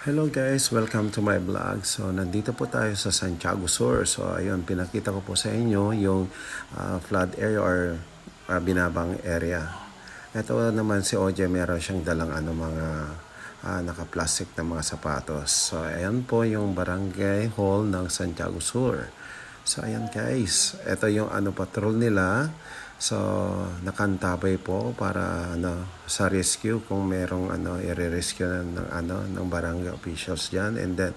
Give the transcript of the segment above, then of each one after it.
Hello guys, welcome to my vlog. So nandito po tayo sa Santiago Sur. So ayun, pinakita ko po sa inyo yung flood area or binabang area. Ito naman si OJ, meron siyang dalang mga naka-plastic na mga sapatos. So ayan po yung barangay hall ng Santiago Sur. So ayan guys, ito yung patrol nila. So nakantabay po para sa rescue kung merong i-rescue ng barangay officials diyan. And then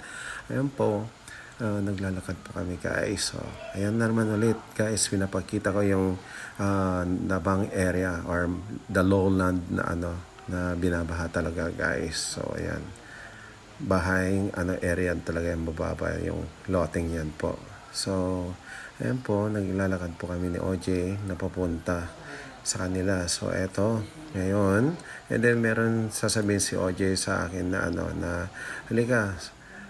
ayan po, naglalakad po kami guys. So ayan na naman ulit guys, pinapakita ko yung nabang area or the lowland na na binabaha talaga guys. So ayan, bahayang area talaga yung mababa yung loting yan po. So ayan po, naglalakad po kami ni OJ na papunta sa kanila. So eto ngayon, and then meron sasabihin si OJ sa akin na na halika,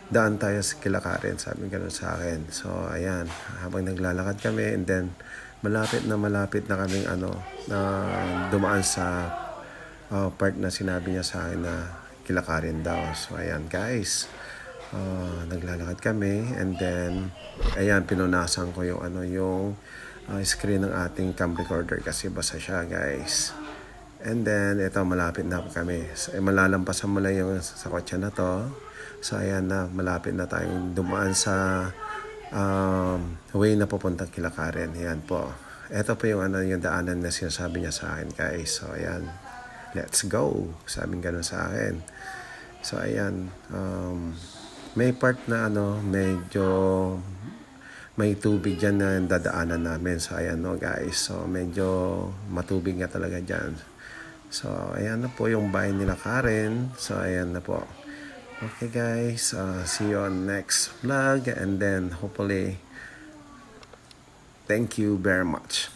daan tayo sa Kilakarin, sabi gano'n sa akin. So ayan, habang naglalakad kami, and then malapit na kaming na dumaan sa part na sinabi niya sa akin na Kilakarin daw. So ayan guys, naglalakad kami, and then ayan, pinunasan ko yung yung screen ng ating cam recorder kasi basa siya guys. And then ito, malapit na kami. So, malalampasan mo lang yung sa kotse na to. So ayan na, malapit na tayong dumaan sa way na pupuntang Kilakarin. Ayan po, ito po yung yung daanan na sinasabi niya sa akin guys. So ayan, let's go, sabing gano'n sa akin. So ayan, may part na medyo may tubig dyan na dadaanan namin. So ayan guys, so medyo matubig nga talaga dyan. So ayan na po yung bahay nila Karen. So ayan na po. Okay guys, see you on next vlog, and then hopefully, thank you very much.